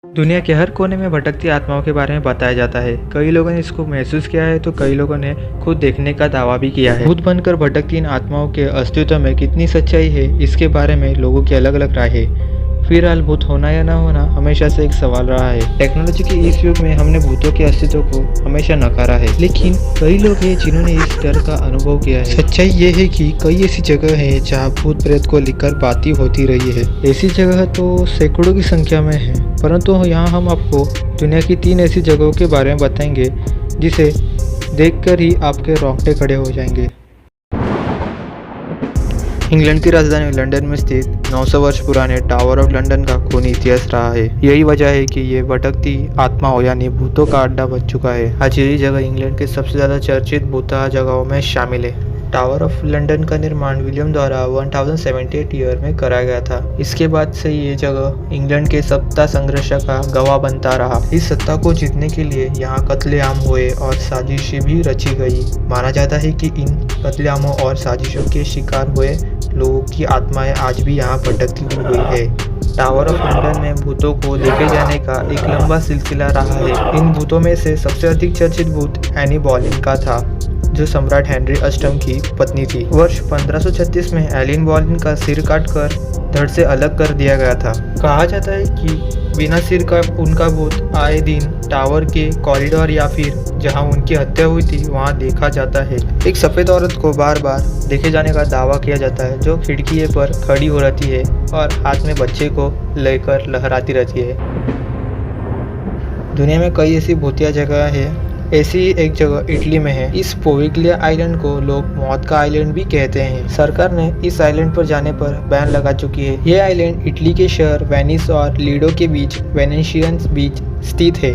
दुनिया के हर कोने में भटकती आत्माओं के बारे में बताया जाता है। कई लोगों ने इसको महसूस किया है तो कई लोगों ने खुद देखने का दावा भी किया है। भूत बनकर भटकती इन आत्माओं के अस्तित्व में कितनी सच्चाई है, इसके बारे में लोगों की अलग अलग राय है। फिलहाल भूत होना या ना होना हमेशा से एक सवाल रहा है। टेक्नोलॉजी के इस युग में हमने भूतों के अस्तित्व को हमेशा नकारा है, लेकिन कई लोग हैं जिन्होंने इस डर का अनुभव किया है। सच्चाई ये है कि कई ऐसी जगह है जहाँ भूत प्रेत को लेकर बातें होती रही है। ऐसी जगह तो सैकड़ों की संख्या में है, परंतु यहाँ हम आपको दुनिया की 3 ऐसी जगहों के बारे में बताएंगे जिसे देखकर ही आपके रोंगटे खड़े हो जाएंगे। इंग्लैंड की राजधानी लंदन में स्थित 900 वर्ष पुराने टावर ऑफ लंदन का खूनी इतिहास रहा है। यही वजह है कि ये भटकती आत्माओं यानी भूतों का अड्डा बन चुका है। आज यही जगह इंग्लैंड के सबसे ज़्यादा चर्चित भूतहा जगहों में शामिल है। टावर ऑफ लंदन का निर्माण विलियम द्वारा 1078 ईयर में कराया गया था। इसके बाद से ये जगह इंग्लैंड के सत्ता संघर्ष का गवाह बनता रहा। इस सत्ता को जीतने के लिए यहाँ कत्लेआम हुए और साजिशें भी रची गई। माना जाता है कि इन कत्लेआमों और साजिशों के शिकार हुए लोगों की आत्माएं आज भी यहाँ भटकती हुई है। टावर ऑफ लंदन में भूतों को लेके जाने का एक लंबा सिलसिला रहा है। इन भूतों में से सबसे अधिक चर्चित भूत एनी बॉलिन का था, जो सम्राट हेनरी अष्टम की पत्नी थी। वर्ष 1536 में एलिन बॉलिन का सिर काटकर धड़ से अलग कर दिया गया था। कहा जाता है कि बिना सिर का उनका भूत आए दिन टावर के कॉरिडोर या फिर जहां उनकी हत्या हुई थी वहां देखा जाता है। एक सफ़ेद औरत को बार बार देखे जाने का दावा किया जाता है, जो खिड़की पर खड़ी हो रहती है और हाथ में बच्चे को लेकर लहराती रहती है। दुनिया में कई ऐसी भूतिया जगह है। ऐसी एक जगह इटली में है। इस पोविग्लिया आइलैंड को लोग मौत का आइलैंड भी कहते हैं। सरकार ने इस आइलैंड पर जाने पर बैन लगा चुकी है। यह आइलैंड इटली के शहर वेनिस और लीडो के बीच वेनेशियन बीच स्थित है।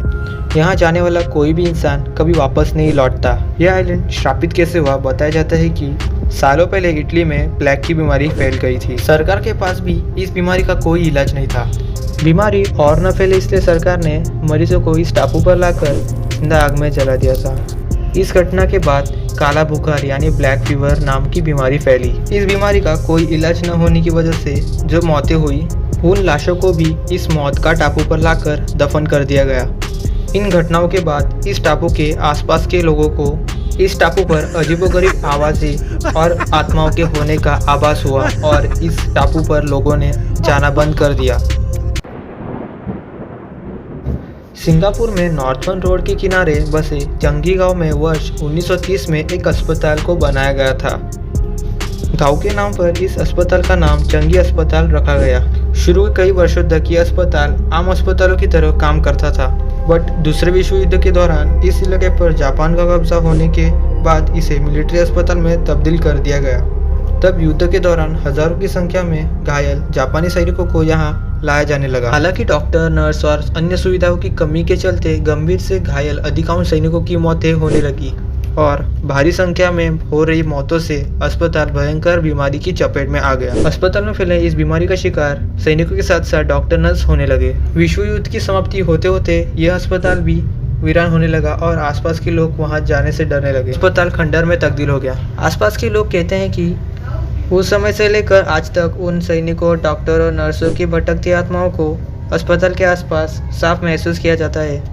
यहाँ जाने वाला कोई भी इंसान कभी वापस नहीं लौटता। यह आइलैंड श्रापित कैसे हुआ, बताया जाता है कि सालों पहले इटली में प्लेग की बीमारी फैल गई थी। सरकार के पास भी इस बीमारी का कोई इलाज नहीं था। बीमारी और न फैले इसलिए सरकार ने मरीजों को इस टापू पर लाकर जिंदा आग में जला दिया था। इस घटना के बाद काला बुखार यानी ब्लैक फीवर नाम की बीमारी फैली। इस बीमारी का कोई इलाज न होने की वजह से जो मौतें हुई, उन लाशों को भी इस मौत का टापू पर लाकर दफन कर दिया गया। इन घटनाओं के बाद इस टापू के आसपास के लोगों को इस टापू पर अजीबोगरीब आवाज़ें और आत्माओं के होने का आभास हुआ और इस टापू पर लोगों ने जाना बंद कर दिया। सिंगापुर में नॉर्थर्न रोड के किनारे बसे चंगी गांव में वर्ष 1930 में एक अस्पताल को बनाया गया था। गांव के नाम पर इस अस्पताल का नाम चंगी अस्पताल रखा गया। शुरू के कई वर्षों तक यह अस्पताल आम अस्पतालों की तरह काम करता था, बट दूसरे विश्व युद्ध के दौरान इस इलाके पर जापान का कब्जा होने के बाद इसे मिलिट्री अस्पताल में तब्दील कर दिया गया। तब युद्ध के दौरान हजारों की संख्या में घायल जापानी सैनिकों को यहाँ लाया जाने लगा। हालांकि डॉक्टर, नर्स और अन्य सुविधाओं की कमी के चलते गंभीर से घायल अधिकांश सैनिकों की मौतें होने लगी और भारी संख्या में हो रही मौतों से अस्पताल भयंकर बीमारी की चपेट में आ गया। अस्पताल में फैले इस बीमारी का शिकार सैनिकों के साथ साथ डॉक्टर, नर्स होने लगे। विश्व युद्ध की समाप्ति होते होते यह अस्पताल भी वीरान होने लगा और आसपास के लोग वहां जाने से डरने लगे। अस्पताल खंडर में तब्दील हो गया। आसपास के लोग कहते हैं कि उस समय से लेकर आज तक उन सैनिकों, डॉक्टरों और नर्सों की भटकती आत्माओं को अस्पताल के आसपास साफ महसूस किया जाता है।